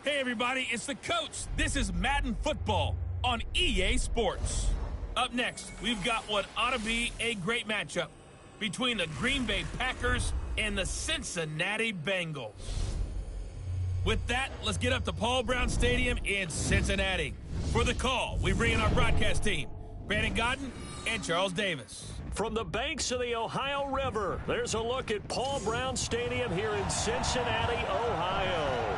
Hey everybody, it's the coach. This is Madden Football on EA Sports. Up next, we've got what ought to be a great matchup between the Green Bay Packers and the Cincinnati Bengals. With that, let's get up to Paul Brown Stadium in Cincinnati. For the call, we bring in our broadcast team, Brandon Godden and Charles Davis. From the banks of the Ohio River, there's a look at Paul Brown Stadium here in Cincinnati, Ohio.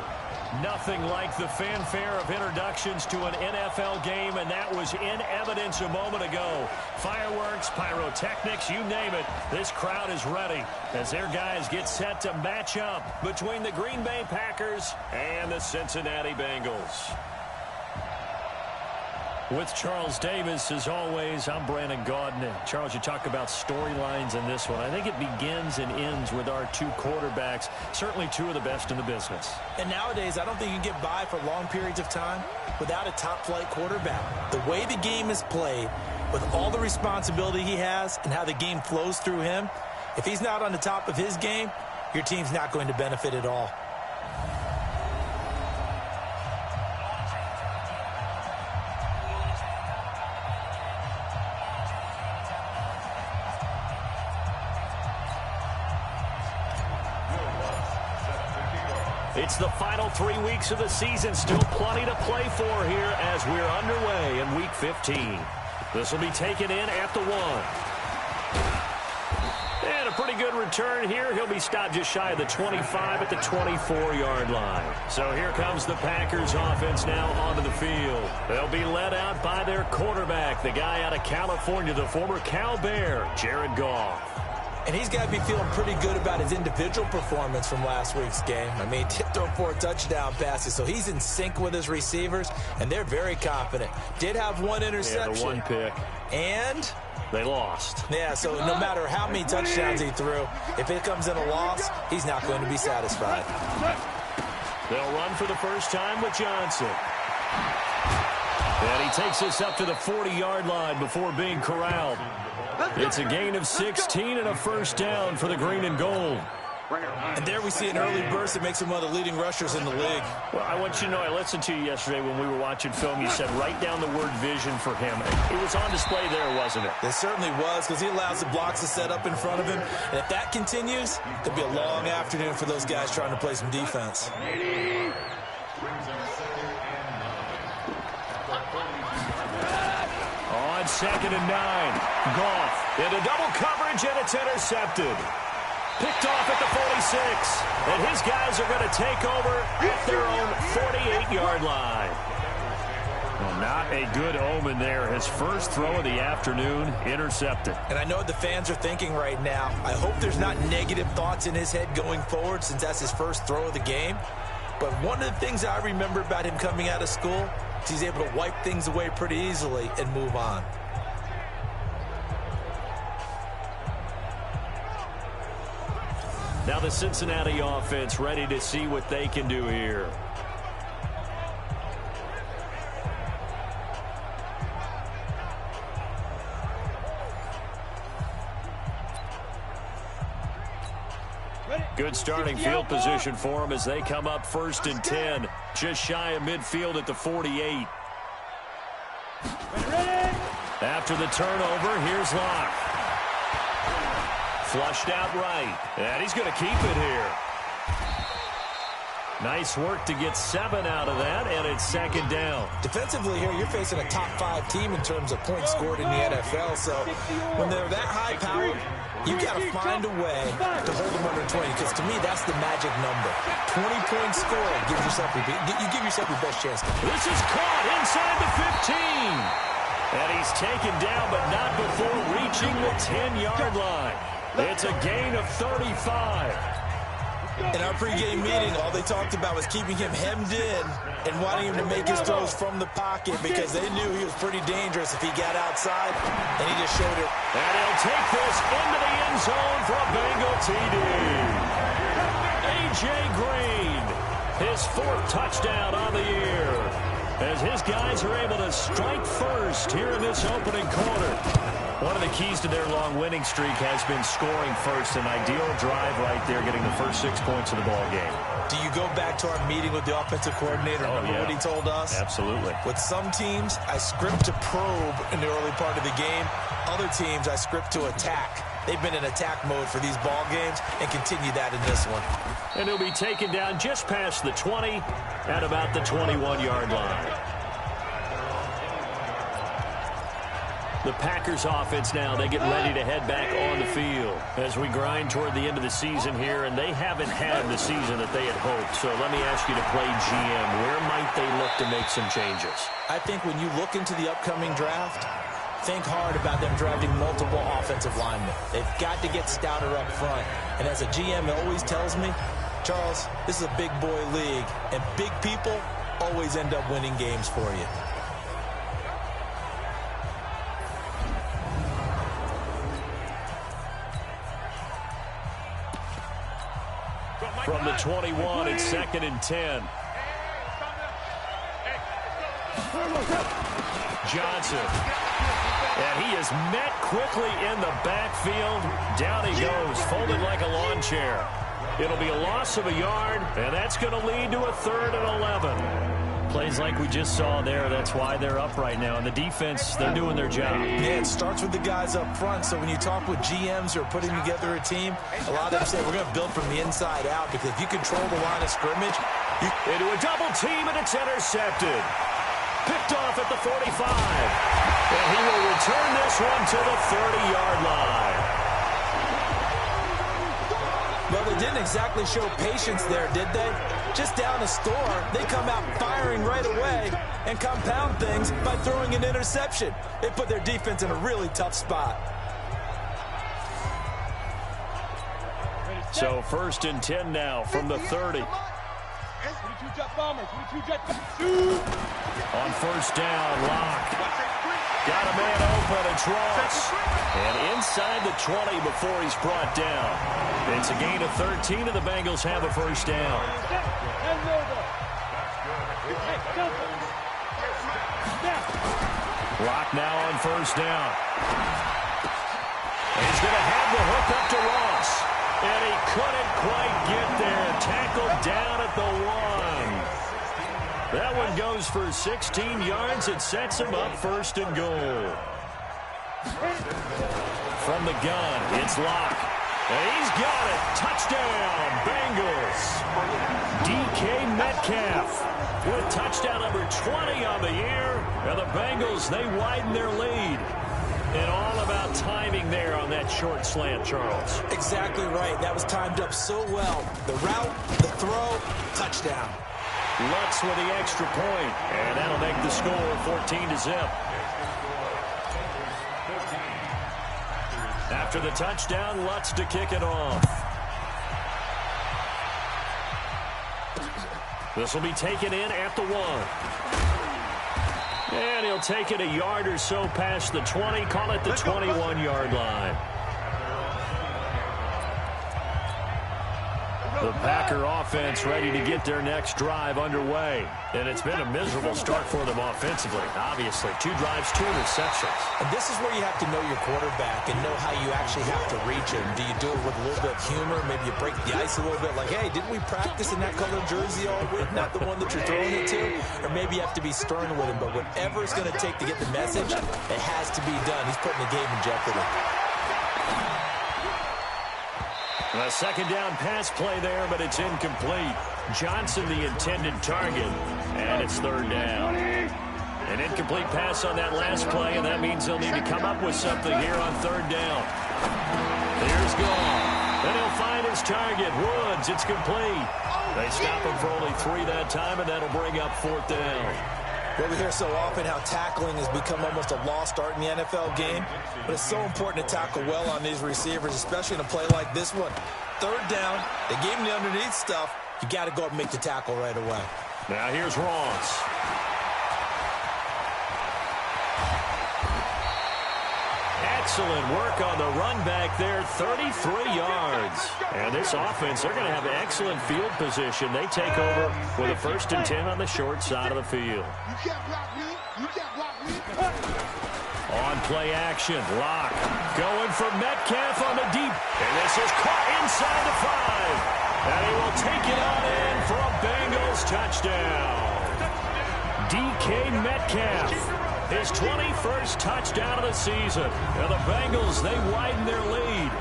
Nothing like the fanfare of introductions to an NFL game, and that was in evidence a moment ago. Fireworks, pyrotechnics, you name it. This crowd is ready as their guys get set to match up between the Green Bay Packers and the Cincinnati Bengals. With Charles Davis, as always, I'm Brandon Godden. Charles, you talk about storylines in this one. I think it begins and ends with our two quarterbacks, certainly two of the best in the business. And nowadays, I don't think you can get by for long periods of time without a top-flight quarterback. The way the game is played, with all the responsibility he has and how the game flows through him, if he's not on the top of his game, your team's not going to benefit at all. It's the final 3 weeks of the season. Still plenty to play for here as we're underway in Week 15. This will be taken in at the 1. And a pretty good return here. He'll be stopped just shy of the 25 at the 24-yard line. So here comes the Packers offense now onto the field. They'll be led out by their quarterback, the guy out of California, the former Cal Bear, Jared Goff. And he's got to be feeling pretty good about his individual performance from last week's game. I mean, he did throw 4 touchdown passes, so he's in sync with his receivers, and they're very confident. Did have 1 interception. Yeah, the 1 pick. And they lost. Yeah, so no matter how many touchdowns he threw, if it comes in a loss, he's not going to be satisfied. They'll run for the first time with Johnson. And he takes us up to the 40-yard line before being corralled. It's a gain of 16 and a first down for the green and gold. And there we see an early burst that makes him one of the leading rushers in the league. Well, I want you to know, I listened to you yesterday when we were watching film. You said write down the word vision for him. It was on display there, wasn't it? It certainly was, because he allows the blocks to set up in front of him. And if that continues, it'll be a long afternoon for those guys trying to play some defense. On 2nd and 9, Goff into double coverage, and it's intercepted. Picked off at the 46, and his guys are going to take over at their own 48-yard line. Well, not a good omen there. His first throw of the afternoon, intercepted. And I know what the fans are thinking right now. I hope there's not negative thoughts in his head going forward, since that's his first throw of the game. But one of the things I remember about him coming out of school is he's able to wipe things away pretty easily and move on. Now the Cincinnati offense ready to see what they can do here. Good starting field position for them as they come up 1st and 10. Just shy of midfield at the 48. After the turnover, here's Locke. Flushed out right. And he's going to keep it here. Nice work to get 7 out of that, and it's 2nd down. Defensively here, you're facing a top 5 team in terms of points scored in the NFL. So when they're that high-powered, you got to find a way to hold them under 20, because to me, that's the magic number. 20 points scored, you give yourself your best chance. This is caught inside the 15. And he's taken down, but not before reaching the 10-yard line. It's a gain of 35. In our pregame meeting, all they talked about was keeping him hemmed in and wanting him to make his throws from the pocket, because they knew he was pretty dangerous if he got outside, and he just showed it. And he'll take this into the end zone for a Bengal TD. A.J. Green, his 4th touchdown on the year, as his guys are able to strike first here in this opening quarter. One of the keys to their long winning streak has been scoring first. An ideal drive right there, getting the first 6 points of the ball game. Do you go back to our meeting with the offensive coordinator? Remember what he told us? Absolutely. With some teams, I script to probe in the early part of the game. Other teams, I script to attack. They've been in attack mode for these ball games and continue that in this one. And he'll be taken down just past the 20 at about the 21-yard line. The Packers offense now, they get ready to head back on the field as we grind toward the end of the season here, and they haven't had the season that they had hoped. So let me ask you to play GM. Where might they look to make some changes? I think when you look into the upcoming draft, think hard about them drafting multiple offensive linemen. They've got to get stouter up front. And as a GM always tells me, Charles, this is a big boy league, and big people always end up winning games for you. From the 21, it's 2nd and 10. Johnson. And he is met quickly in the backfield. Down he goes, folded like a lawn chair. It'll be a loss of a yard, and that's going to lead to a 3rd and 11. Plays like we just saw there, that's why they're up right now. And the defense, they're doing their job. Yeah, it starts with the guys up front. So when you talk with GMs who are putting together a team, a lot of them say we're going to build from the inside out, because if you control the line of scrimmage, into a double team, and it's intercepted. Picked off at the 45. And he will return this one to the 30-yard line. Well, they didn't exactly show patience there, did they? Just down a score, they come out firing right away and compound things by throwing an interception. They put their defense in a really tough spot. So 1st and 10 now from the 30. On 1st down, Locke. Got a man open, it's Ross. And inside the 20 before he's brought down. It's a gain of 13, and the Bengals have a 1st down. Locke now on 1st down. And he's going to have the hook up to Ross. And he couldn't quite get there. Tackled down at the 1. That one goes for 16 yards. It sets him up 1st and goal. From the gun, it's Locke. And he's got it. Touchdown, Bengals. DK Metcalf with touchdown number 20 on the year. And the Bengals, they widen their lead. And all about timing there on that short slant, Charles. Exactly right. That was timed up so well. The route, the throw, touchdown. Lutz with the extra point, and that'll make the score 14-0. After the touchdown, Lutz to kick it off. This will be taken in at the 1. And he'll take it a yard or so past the 20, call it the 21-yard line. The Packer offense ready to get their next drive underway. And it's been a miserable start for them offensively. Obviously, 2 drives, 2 interceptions. And this is where you have to know your quarterback and know how you actually have to reach him. Do you do it with a little bit of humor? Maybe you break the ice a little bit. Like, hey, didn't we practice in that colored jersey all week? Not the one that you're throwing it to? Or maybe you have to be stern with him. But whatever it's going to take to get the message, it has to be done. He's putting the game in jeopardy. A 2nd down pass play there, but it's incomplete. Johnson the intended target, and it's 3rd down. An incomplete pass on that last play, and that means they'll need to come up with something here on 3rd down. Here's Gall, and he'll find his target, Woods. It's complete. They stop him for only 3 that time, and that'll bring up 4th down. Well, we hear so often how tackling has become almost a lost art in the NFL game, but it's so important to tackle well on these receivers, especially in a play like this one. 3rd down, they gave him the underneath stuff. You got to go up and make the tackle right away. Now here's Ross. Excellent work on the run back there, 33 yards. And this offense, they're going to have excellent field position. They take over with a 1st and 10 on the short side of the field. On play action, Locke going for Metcalf on the deep. And this is caught inside the 5. And he will take it on in for a Bengals touchdown. DK Metcalf, his 21st touchdown of the season. And the Bengals, they widen their lead.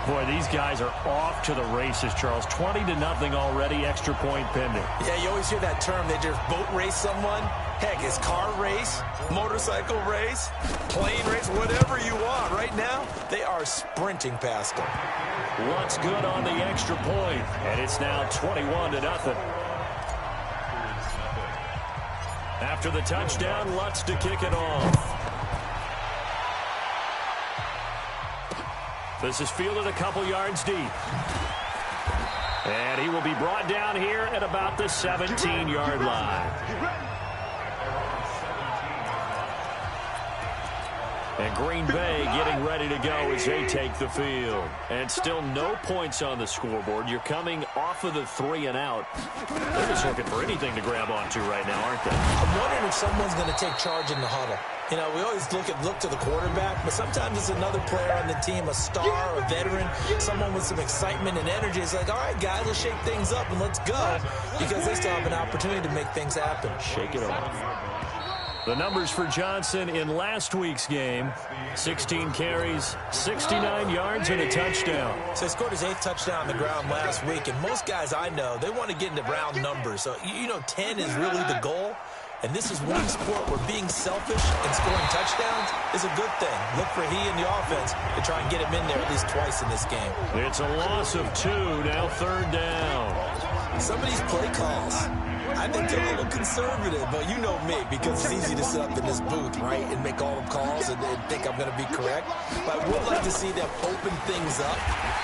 Boy, these guys are off to the races, Charles. 20-0 already, extra point pending. Yeah, you always hear that term. They just boat race someone. Heck, it's car race, motorcycle race, plane race, whatever you want. Right now, they are sprinting past them. Lutz good on the extra point, and it's now 21-0. After the touchdown, Lutz to kick it off. This is fielded a couple yards deep. And he will be brought down here at about the 17-yard line. And Green Bay getting ready to go as they take the field. And still no points on the scoreboard. You're coming off of the 3-and-out. They're just looking for anything to grab onto right now, aren't they? I'm wondering if someone's going to take charge in the huddle. You know, we always look to the quarterback, but sometimes it's another player on the team, a star, a veteran, someone with some excitement and energy. It's like, all right, guys, let's shake things up and let's go, because they still have an opportunity to make things happen. Shake it off. The numbers for Johnson in last week's game, 16 carries, 69 yards, and a touchdown. So he scored his 8th touchdown on the ground last week, and most guys I know, they want to get into round numbers. So, you know, 10 is really the goal. And this is one sport where being selfish and scoring touchdowns is a good thing. Look for he and the offense to try and get him in there at least twice in this game. It's a loss of 2, now 3rd down. Some of these play calls, I think they're a little conservative, but you know me, because it's easy to sit up in this booth, right, and make all the calls and think I'm going to be correct. But I would like to see them open things up,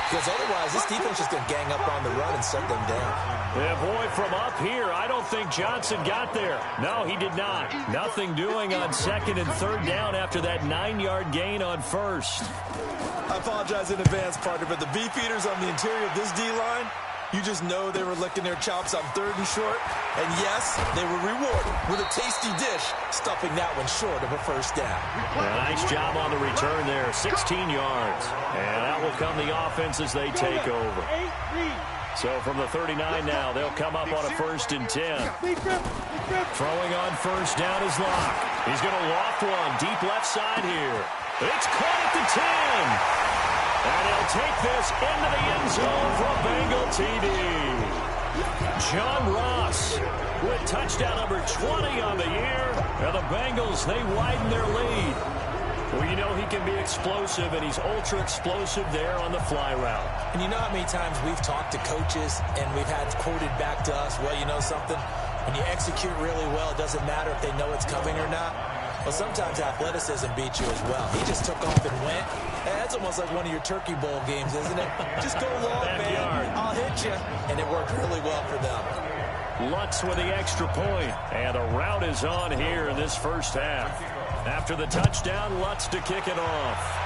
because otherwise this defense is just going to gang up on the run and shut them down. Yeah, boy, from up here, I don't think Johnson got there. No, he did not. Nothing doing on 2nd and 3rd down after that 9-yard gain on 1st. I apologize in advance, partner, but the beefeaters on the interior of this D-line, you just know they were licking their chops on 3rd and short. And yes, they were rewarded with a tasty dish, stuffing that one short of a 1st down. Yeah, nice job on the return there, 16 yards. And out will come the offense as they take over. So from the 39 now, they'll come up on a 1st and 10. Throwing on 1st down is Locke. He's going to loft one deep left side here. It's caught at the 10. And he'll take this into the end zone for a Bengal TD. John Ross with touchdown number 20 on the year. And the Bengals, they widen their lead. Well, you know he can be explosive, and he's ultra-explosive there on the fly route. And you know how many times we've talked to coaches and we've had quoted back to us, well, you know something? When you execute really well, it doesn't matter if they know it's coming or not. Well, sometimes athleticism beats you as well. He just took off and went. Hey, that's almost like one of your Turkey Bowl games, isn't it? Just go long, man. I'll hit you. And it worked really well for them. Lutz with the extra point. And the route is on here in this 1st half. After the touchdown, Lutz to kick it off.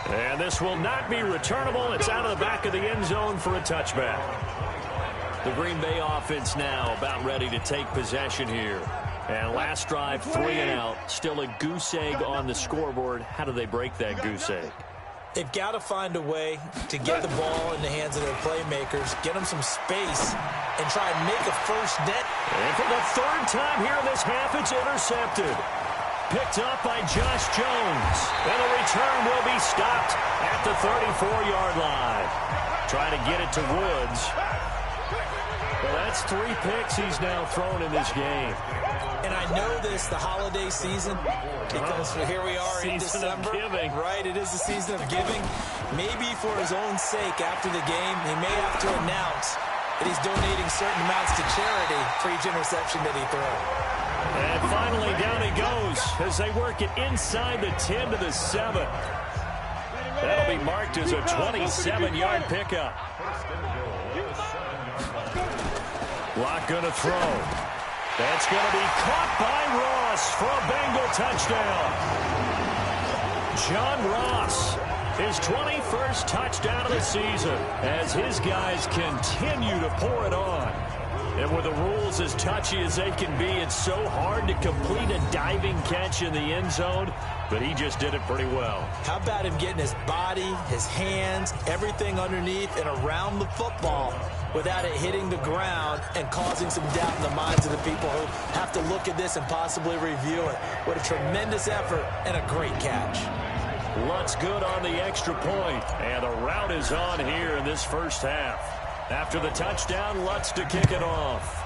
And this will not be returnable. It's out of the back of the end zone for a touchback. The Green Bay offense now about ready to take possession here. And last drive, 3-and-out. Still a goose egg on the scoreboard. How do they break that goose egg? They've got to find a way to get the ball in the hands of their playmakers, get them some space, and try and make a 1st net. And for the 3rd time here in this half, it's intercepted. Picked up by Josh Jones. And the return will be stopped at the 34-yard line. Trying to get it to Woods. Well, that's 3 picks he's now thrown in this game. And I know this, the holiday season, because here we are in December. Giving. Right, it is the season of giving. Maybe for his own sake after the game, he may have to announce that he's donating certain amounts to charity for each interception that he throws. And finally, down he goes as they work it inside the 10 to the 7. That'll be marked as a 27-yard pickup. Locke going to throw. That's going to be caught by Ross for a Bengal touchdown. John Ross, his 21st touchdown of the season as his guys continue to pour it on. And with the rules as touchy as they can be, it's so hard to complete a diving catch in the end zone, but he just did it pretty well. How about him getting his body, his hands, everything underneath and around the football without it hitting the ground and causing some doubt in the minds of the people who have to look at this and possibly review it. What a tremendous effort and a great catch. Lutz good on the extra point, and the route is on here in this first half. After the touchdown, Lutz to kick it off.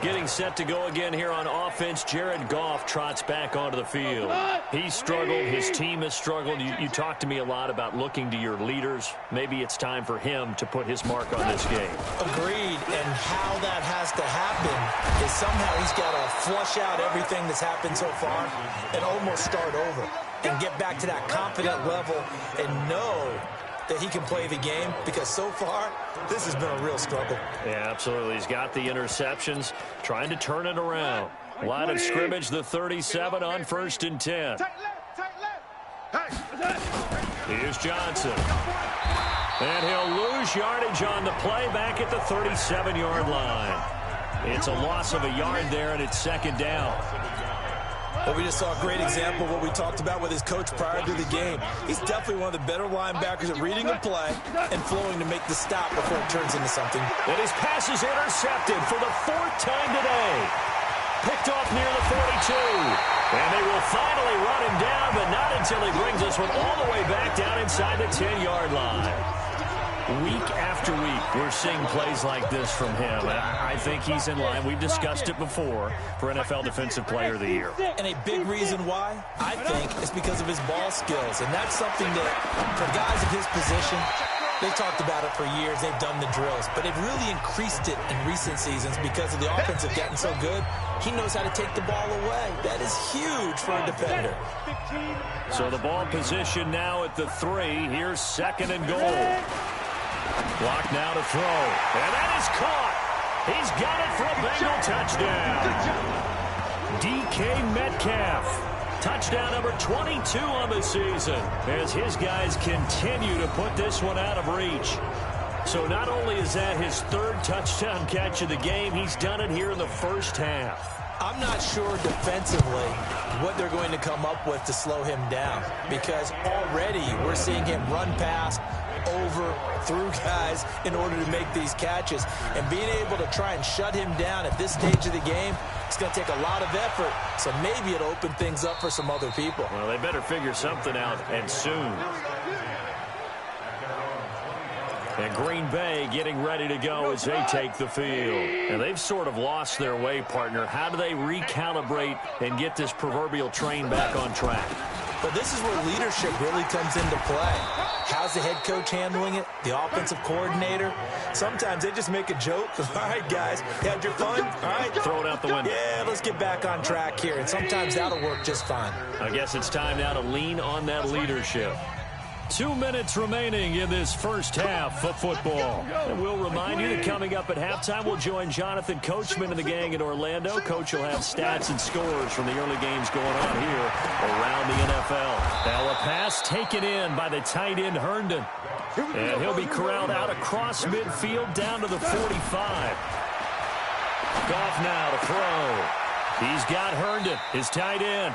Getting set to go again here on offense, Jared Goff trots back onto the field. He's struggled. His team has struggled. You talked to me a lot about looking to your leaders. Maybe it's time for him to put his mark on this game. Agreed. And how that has to happen is somehow he's got to flush out everything that's happened so far and almost start over and get back to that confident level and know that he can play the game, because so far this has been a real struggle. Yeah, absolutely. He's got the interceptions, trying to turn it around. Line of scrimmage, the 37 on 1st and 10. Here's Johnson. And he'll lose yardage on the play back at the 37-yard line. It's a loss of a yard there, and it's 2nd down. Well, we just saw a great example of what we talked about with his coach prior to the game. He's definitely one of the better linebackers at reading a play and flowing to make the stop before it turns into something. And his pass is intercepted for the 4th time today. Picked off near the 42. And they will finally run him down, but not until he brings this one all the way back down inside the 10-yard line. Week after week, we're seeing plays like this from him. And I think he's in line. We've discussed it before for NFL Defensive Player of the Year. And a big reason why, I think, is because of his ball skills. And that's something that, for guys of his position, they talked about it for years. They've done the drills. But they've really increased it in recent seasons because of the offense have gotten so good. He knows how to take the ball away. That is huge for a defender. So the ball position now at the 3. Here's 2nd and goal. Block now to throw. And that is caught. He's got it for a Bengal touchdown. DK Metcalf. Touchdown number 22 on the season as his guys continue to put this one out of reach. So not only is that his 3rd touchdown catch of the game, he's done it here in the first half. I'm not sure defensively what they're going to come up with to slow him down, because already we're seeing him run past, over, through guys in order to make these catches. And being able to try and shut him down at this stage of the game, it's going to take a lot of effort. So maybe it'll open things up for some other people. Well, they better figure something out, and soon. And Green Bay getting ready to go as they take the field. And they've sort of lost their way, partner. How do they recalibrate and get this proverbial train back on track? But this is where leadership really comes into play. How's the head coach handling it? The offensive coordinator? Sometimes they just make a joke. All right, guys, you had your fun? All right. Throw it out the window. Yeah, let's get back on track here. And sometimes that'll work just fine. I guess it's time now to lean on that leadership. 2 minutes remaining in this first half of football. And we'll remind you that coming up at halftime, we'll join Jonathan Coachman and the gang in Orlando. Coach will have stats and scores from the early games going on here around the NFL. Now a pass taken in by the tight end Herndon. And he'll be corralled out across midfield down to the 45. Goff now to throw. He's got Herndon, his tight end.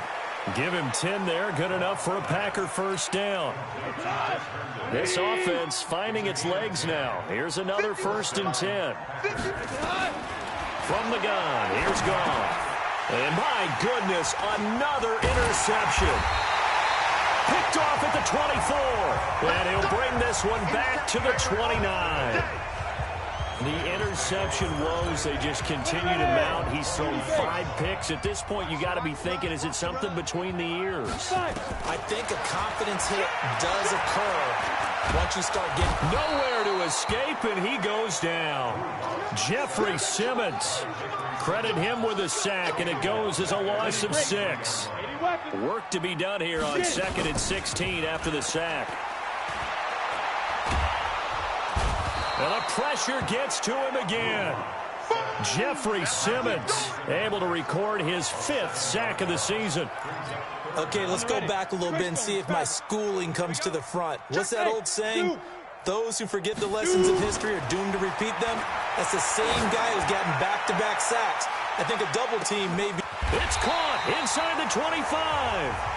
Give him 10 there. Good enough for a Packer first down. This offense finding its legs now. Here's another 1st and 10. From the gun, here's Goff. And my goodness, another interception. Picked off at the 24. And he'll bring this one back to the 29. The interception woes, they just continue to mount. He's thrown 5 picks. At this point, you got to be thinking, is it something between the ears? I think a confidence hit does occur once you start getting nowhere to escape, and he goes down. Jeffrey Simmons, credit him with a sack, and it goes as a loss of 6. Work to be done here on 2nd and 16 after the sack. And the pressure gets to him again. Jeffrey Simmons able to record his 5th sack of the season. Okay, let's go back a little bit and see if my schooling comes to the front. What's that old saying? Those who forget the lessons of history are doomed to repeat them. That's the same guy who's gotten back-to-back sacks. I think a double team may be... It's caught inside the 25.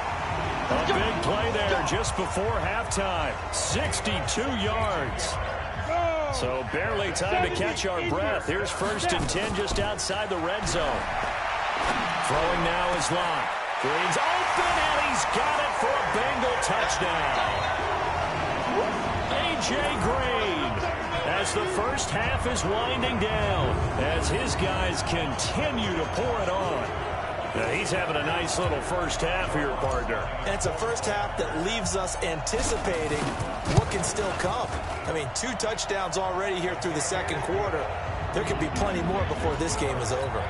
A big play there just before halftime. 62 yards. So barely time to catch our breath. Here's 1st and 10 just outside the red zone. Throwing now is Locke. Green's open, and he's got it for a Bengal touchdown. A.J. Green, as the first half is winding down, as his guys continue to pour it on. Now he's having a nice little first half here, partner. And it's a first half that leaves us anticipating what can still come. I mean, 2 touchdowns already here through the second quarter. There could be plenty more before this game is over.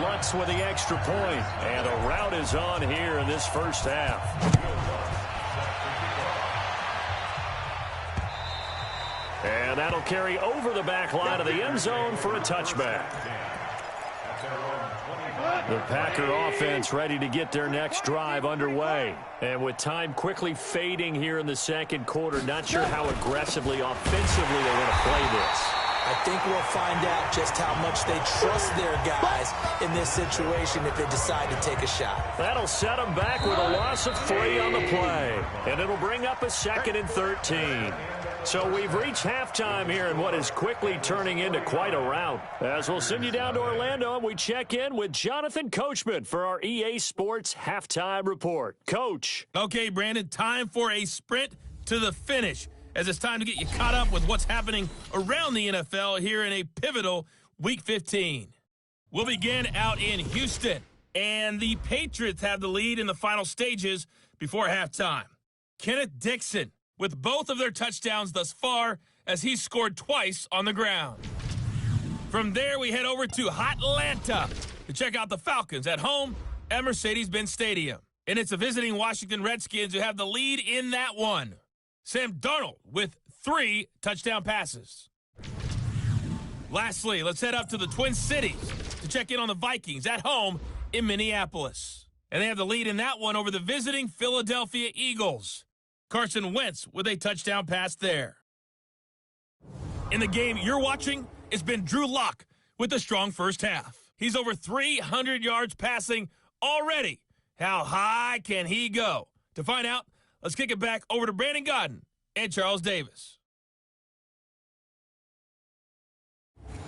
Lutz with the extra point, and a rout is on here in this first half. And that'll carry over the back line of the end zone for a touchback. The Packer offense ready to get their next drive underway. And with time quickly fading here in the second quarter, not sure how aggressively, offensively they want to play this. I think we'll find out just how much they trust their guys in this situation if they decide to take a shot. That'll set them back with a loss of 3 on the play. And it'll bring up a 2nd and 13. So we've reached halftime here in what is quickly turning into quite a rout. As we'll send you down to Orlando, and we check in with Jonathan Coachman for our EA Sports Halftime Report. Coach. Okay, Brandon, time for a sprint to the finish, as it's time to get you caught up with what's happening around the NFL here in a pivotal Week 15. We'll begin out in Houston, and the Patriots have the lead in the final stages before halftime. Kenneth Dixon with both of their touchdowns thus far, as he scored twice on the ground. From there, we head over to Atlanta to check out the Falcons at home at Mercedes-Benz Stadium. And it's the visiting Washington Redskins who have the lead in that one. Sam Darnold with 3 touchdown passes. Lastly, let's head up to the Twin Cities to check in on the Vikings at home in Minneapolis. And they have the lead in that one over the visiting Philadelphia Eagles. Carson Wentz with a touchdown pass there. In the game you're watching, it's been Drew Lock with a strong first half. He's over 300 yards passing already. How high can he go? To find out, let's kick it back over to Brandon Godden and Charles Davis.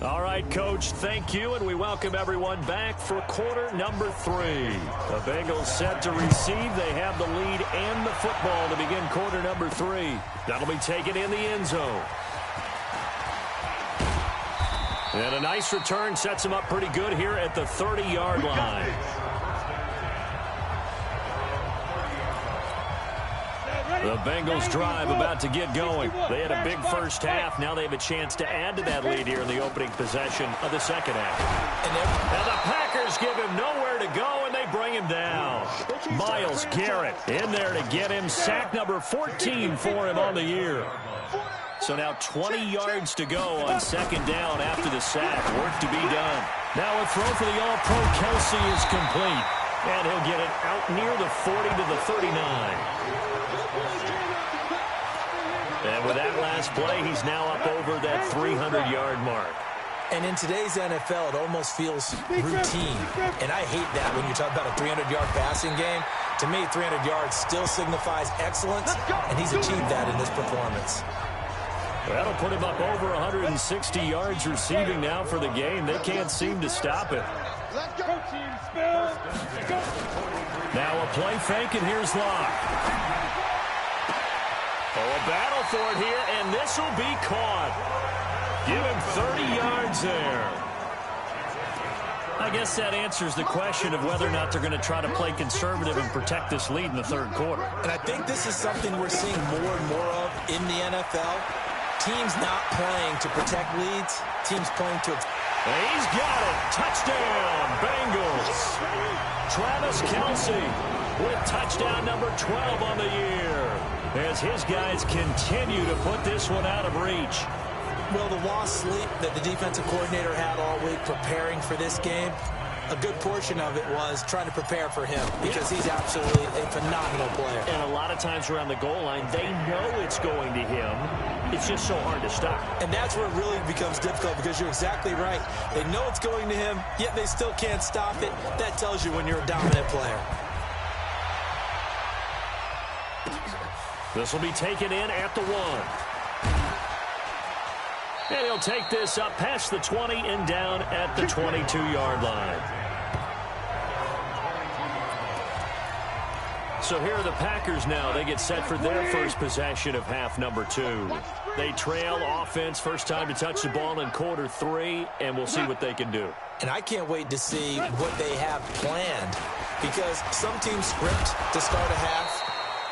All right, Coach, thank you, and we welcome everyone back for quarter number 3. The Bengals set to receive. They have the lead and the football to begin quarter number 3. That'll be taken in the end zone. And a nice return sets them up pretty good here at the 30-yard line. The Bengals drive about to get going. They had a big first half. Now they have a chance to add to that lead here in the opening possession of the second half. And the Packers give him nowhere to go, and they bring him down. Myles Garrett in there to get him. Sack number 14 for him on the year. So now 20 yards to go on second down after the sack. Work to be done. Now a throw for the All-Pro Kelsey is complete. And he'll get it out near the 40 to the 39. And with that last play, he's now up over that 300-yard mark. And in today's NFL, it almost feels routine. And I hate that when you talk about a 300-yard passing game. To me, 300 yards still signifies excellence, and he's achieved that in this performance. That'll put him up over 160 yards receiving now for the game. They can't seem to stop it. Now a play fake, and here's Locke. Oh, a battle for it here, and this will be caught. Give him 30 yards there. I guess that answers the question of whether or not they're going to try to play conservative and protect this lead in the third quarter. And I think this is something we're seeing more and more of in the NFL. Teams not playing to protect leads, teams playing to... And he's got it. Touchdown, Bengals. Travis Kelce with touchdown number 12 on the year, as his guys continue to put this one out of reach. Well, the lost sleep that the defensive coordinator had all week preparing for this game, a good portion of it was trying to prepare for him because he's absolutely a phenomenal player. And a lot of times around the goal line, they know it's going to him. It's just so hard to stop. And that's where it really becomes difficult because you're exactly right. They know it's going to him, yet they still can't stop it. That tells you when you're a dominant player. This will be taken in at the 1. And he'll take this up past the 20 and down at the 22-yard line. So here are the Packers now. They get set for their first possession of half number 2. They trail offense, first time to touch the ball in quarter 3, and we'll see what they can do. And I can't wait to see what they have planned because some teams script to start a half.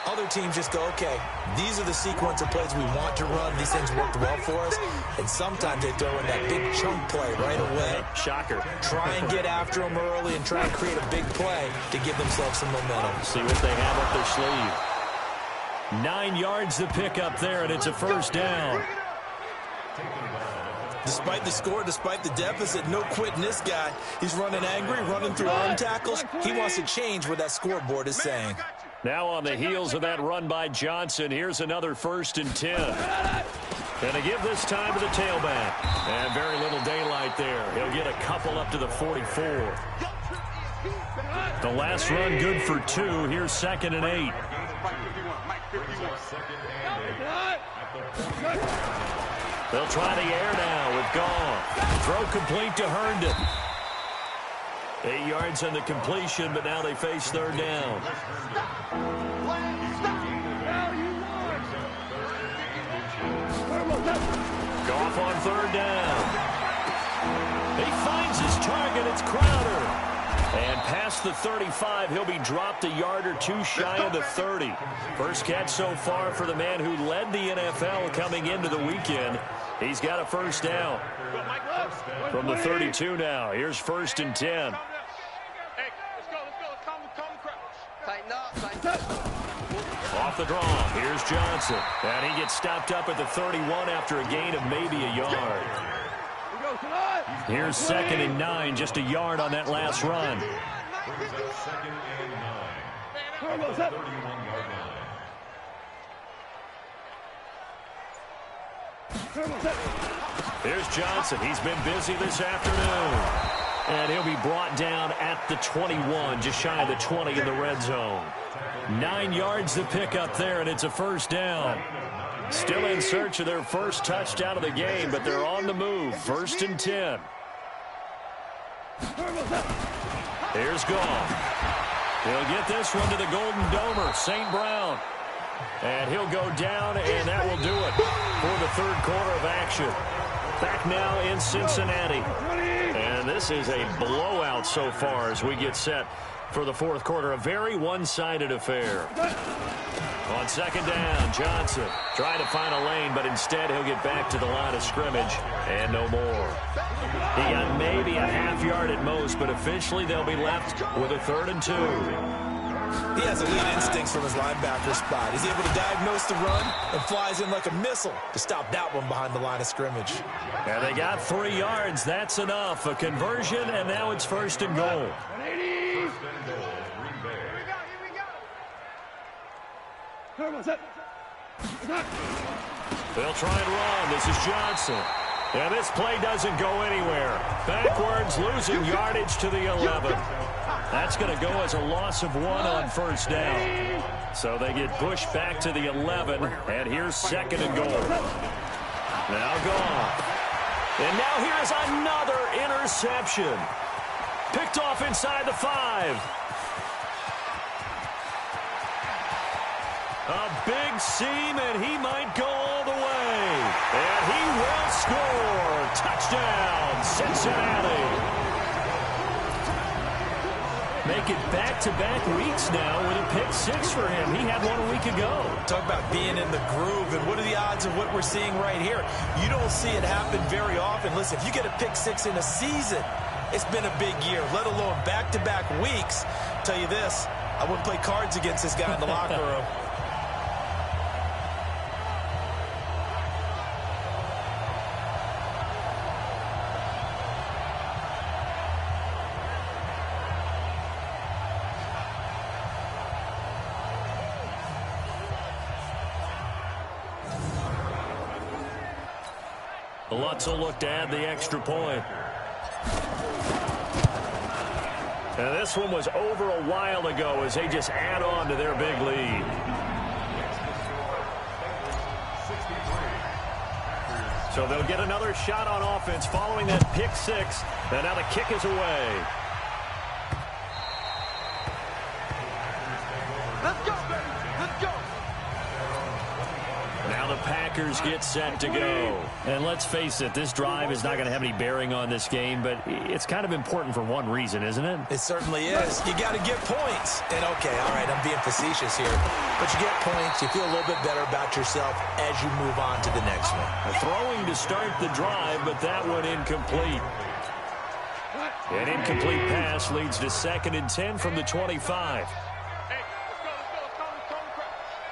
Other teams just go, okay, these are the sequence of plays we want to run. These things worked well for us. And sometimes they throw in that big chunk play right away. Shocker. Try and get after them early and try and create a big play to give themselves some momentum. See what they have up their sleeve. 9 yards to pick up there, and it's a first down. Despite the score, despite the deficit, no quitting this guy. He's running angry, running through arm tackles. He wants to change what that scoreboard is saying. Now on the heels of that run by Johnson, here's another 1st and 10. And to give this time to the tailback. And very little daylight there. He'll get a couple up to the 44. The last run good for 2. Here's 2nd and 8. They'll try the air now with Goff. Throw complete to Herndon. 8 yards on the completion, but now they face 3rd down. Goff on 3rd down. He finds his target. It's Crowder. And past the 35, he'll be dropped a yard or 2 shy of the 30. First catch so far for the man who led the NFL coming into the weekend. He's got a first down. From the 32 now. Here's 1st and 10. Off the draw. Here's Johnson. And he gets stopped up at the 31 after a gain of maybe a yard. Here's 2nd and 9. Just a yard on that last run. Here's Johnson. He's been busy this afternoon. And he'll be brought down at the 21, just shy of the 20 in the red zone. 9 yards to pick up there, and it's a first down. Still in search of their first touchdown of the game, but they're on the move. 1st and 10. Here's Goff. He'll get this one to the Golden Domer, St. Brown. And he'll go down, and that will do it for the 3rd quarter of action. Back now in Cincinnati. And this is a blowout so far as we get set for the 4th quarter. A very one-sided affair. On 2nd down, Johnson trying to find a lane, but instead he'll get back to the line of scrimmage and no more. He got maybe a half yard at most, but officially they'll be left with a 3rd and 2. He has elite instincts from his linebacker spot. He's able to diagnose the run and flies in like a missile to stop that one behind the line of scrimmage. And they got 3 yards. That's enough. A conversion, and now it's 1st and goal. They'll try and run. This is Johnson. And this play doesn't go anywhere. Backwards, losing yardage to the 11. That's going to go as a loss of 1 on 1st down. So they get pushed back to the 11, and here's 2nd and goal. Now Goff. And now here's another interception. Picked off inside the 5. A big seam, and he might go all the way. And he will score. Touchdown, Cincinnati. Make it back-to-back weeks now with a pick 6 for him. He had one a week ago. Talk about being in the groove, and what are the odds of what we're seeing right here? You don't see it happen very often. Listen, if you get a pick 6 in a season, it's been a big year, let alone back-to-back weeks. I'll tell you this, I wouldn't play cards against this guy in the locker room. Lutz will look to add the extra point. And this one was over a while ago as they just add on to their big lead. So they'll get another shot on offense following that pick six. And now the kick is away. Let's go, baby. Let's go. Now the Packers get set to go. And let's face it, this drive is not going to have any bearing on this game, but it's kind of important for one reason, isn't it? It certainly is. You got to get points. And, okay, all right, I'm being facetious here. But you get points, you feel a little bit better about yourself as you move on to the next one. Throwing to start the drive, but that one incomplete. An incomplete pass leads to 2nd and 10 from the 25.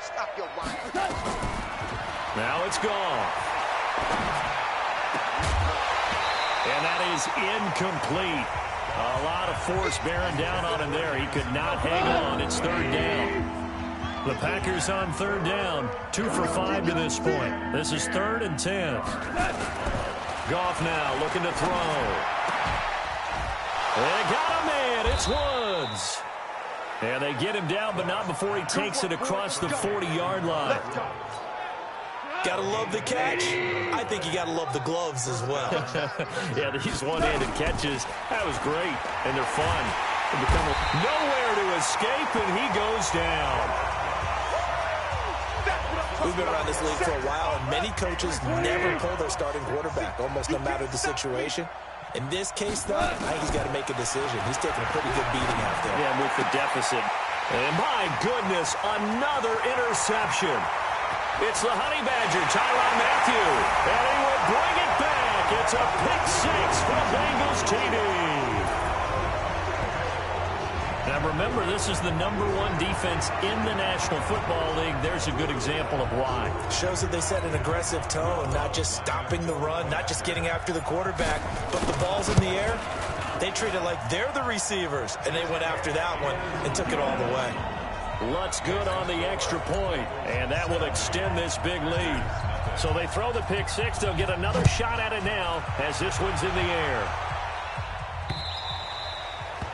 Stop your mind. Now it's gone. And that is incomplete. A lot of force bearing down on him there. He could not hang on. It's 3rd down. The Packers on 3rd down. 2 for 5 to this point. This is 3rd and 10. Goff now looking to throw. They got a man. It's Woods. And they get him down, but not before he takes it across the 40-yard line. Got to love the catch. I think you got to love the gloves as well. Yeah, these one-handed catches, that was great, and they're fun. They become nowhere to escape, and he goes down. We've been around this league for a while, and many coaches never pull their starting quarterback, almost no matter the situation. In this case, though, I think he's got to make a decision. He's taking a pretty good beating out there. Yeah, with the deficit. And my goodness, another interception. It's the Honey Badger, Tyrann Mathieu, and he will bring it back. It's a pick six for Bengals TD. Now remember, this is the #1 defense in the National Football League. There's a good example of why. Shows that they set an aggressive tone, not just stopping the run, not just getting after the quarterback, but the ball's in the air. They treat it like they're the receivers, and they went after that one and took it all the way. Lutz good on the extra point, and that will extend this big lead. So they throw the pick six. They'll get another shot at it now as this one's in the air.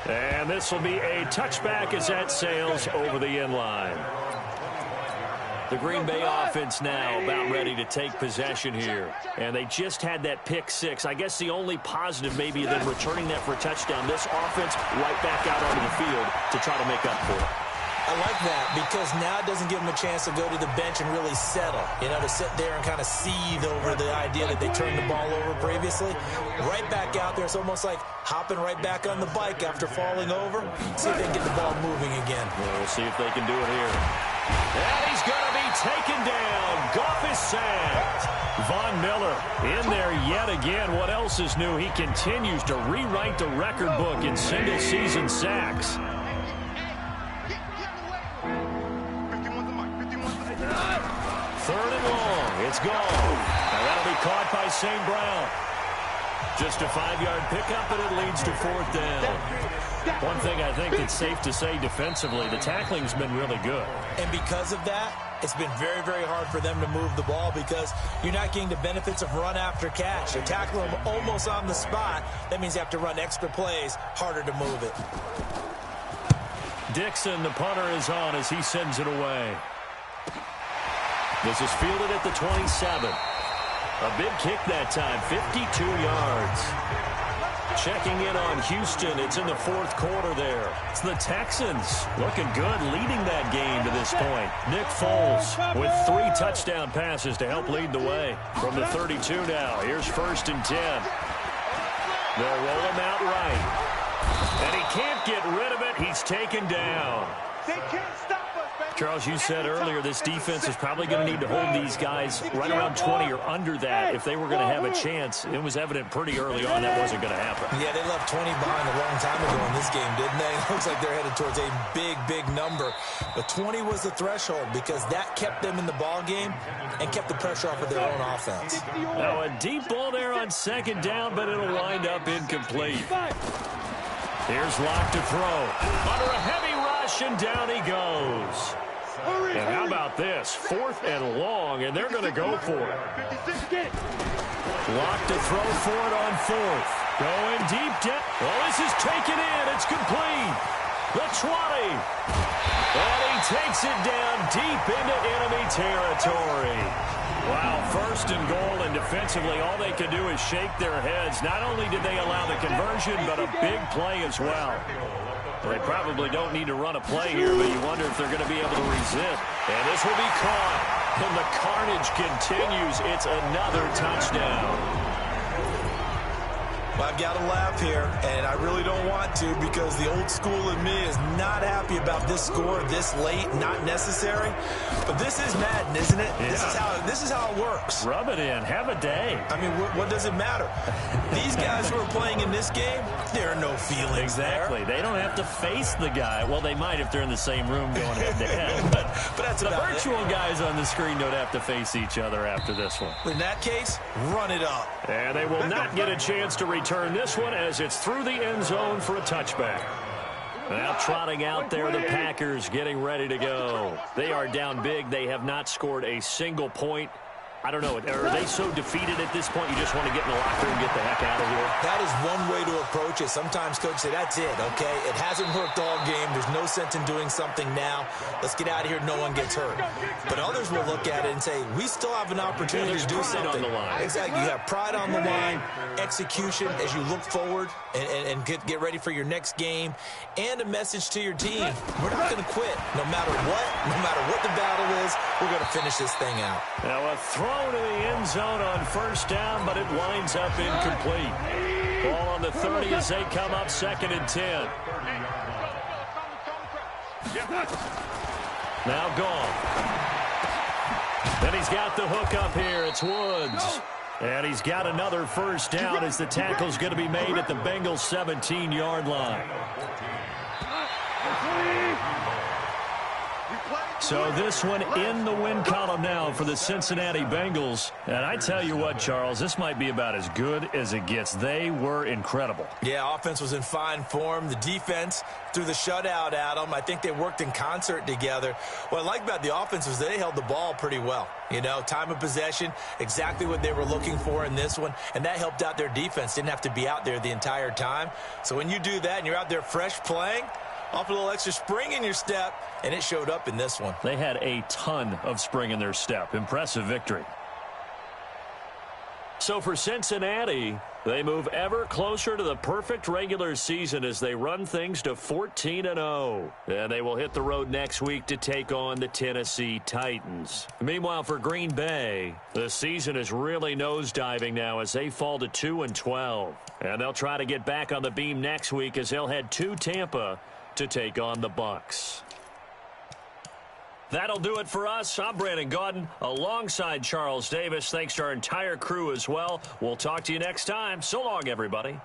And this will be a touchback as that sails over the end line. The Green Bay offense now about ready to take possession here. And they just had that pick six. I guess the only positive maybe than returning that for a touchdown. This offense right back out onto the field to try to make up for it. I like that because now it doesn't give them a chance to go to the bench and really settle. You know, to sit there and kind of seethe over the idea that they turned the ball over previously. Right back out there. It's almost like hopping right back on the bike after falling over. See if they can get the ball moving again. Well, we'll see if they can do it here. And he's going to be taken down. Goff is sacked. Von Miller in there yet again. What else is new? He continues to rewrite the record book in single-season sacks. Third and long. It's gone. Now that'll be caught by St. Brown. Just a 5-yard pickup, and it leads to 4th down. One thing I think it's safe to say defensively, the tackling's been really good. And because of that, it's been very, very hard for them to move the ball because you're not getting the benefits of run after catch. They're tackling them almost on the spot. That means you have to run extra plays, harder to move it. Dixon, the punter, is on as he sends it away. This is fielded at the 27. A big kick that time, 52 yards. Checking in on Houston. It's in the 4th quarter there. It's the Texans looking good, leading that game to this point. Nick Foles with 3 touchdown passes to help lead the way. From the 32 now, here's 1st and 10. They'll roll him out right. And he can't get rid of it. He's taken down. They can't stop us, baby. Charles, you said earlier this defense is probably going to need to hold these guys right around 20 or under that if they were going to have a chance. It was evident pretty early on that wasn't going to happen. Yeah, they left 20 behind a long time ago in this game, didn't they? It looks like they're headed towards a big, big number. But 20 was the threshold because that kept them in the ball game and kept the pressure off of their own offense. Now a deep ball there on 2nd down, but it'll wind up incomplete. Here's Locke to throw. Under a heavy rush, and down he goes. And how about this? 4th and long, and they're going to go for it. Lock to throw for it on 4th. Going deep down. Well, this is taken in. It's complete. The 20. And he takes it down deep into enemy territory. Wow, 1st and goal, and defensively all they could do is shake their heads. Not only did they allow the conversion, but a big play as well. Well, they probably don't need to run a play here, but you wonder if they're going to be able to resist. And this will be caught. And the carnage continues. It's another touchdown. Well, I've got to laugh here, and I really don't want to because the old school in me is not happy about this score this late, not necessary. But this is Madden, isn't it? Yeah. This is how it works. Rub it in. Have a day. I mean, what does it matter? These guys who are playing in this game, there are no feelings exactly. There. They don't have to face the guy. Well, they might if they're in the same room going head-to-head. But that's the virtual guys on the screen don't have to face each other after this one. In that case, run it up. And they will not get a chance to return this one as it's through the end zone for a touchback. Now trotting out there, the Packers getting ready to go. They are down big. They have not scored a single point. I don't know. Are they so defeated at this point you just want to get in the locker and get the heck out of here? That is one way to approach it. Sometimes coaches say, that's it, okay? It hasn't worked all game. There's no sense in doing something now. Let's get out of here. No one gets hurt. But others will look at it and say, we still have an opportunity to do something. On the line. Exactly. You have pride on the line, execution as you look forward and get ready for your next game, and a message to your team. We're not going to quit. No matter what the battle is, we're going to finish this thing out. Now a throw to the end zone on 1st down, but it winds up incomplete. Ball on the 30 as they come up 2nd and 10. Now gone. Then he's got the hook up here. It's Woods. And he's got another 1st down as the tackle's going to be made at the Bengals 17-yard line. So this one in the win column now for the Cincinnati Bengals. And I tell you what, Charles, this might be about as good as it gets. They were incredible. Yeah, offense was in fine form. The defense threw the shutout at them. I think they worked in concert together. What I like about the offense was they held the ball pretty well. You know, time of possession, exactly what they were looking for in this one. And that helped out their defense. Didn't have to be out there the entire time. So when you do that and you're out there fresh playing, off a little extra spring in your step, and it showed up in this one. They had a ton of spring in their step. Impressive victory. So for Cincinnati, they move ever closer to the perfect regular season as they run things to 14-0. And they will hit the road next week to take on the Tennessee Titans. Meanwhile, for Green Bay, the season is really nosediving now as they fall to 2-12. And they'll try to get back on the beam next week as they'll head to Tampa to take on the Bucs. That'll do it for us. I'm Brandon Gaudin alongside Charles Davis. Thanks to our entire crew as well. We'll talk to you next time. So long, everybody.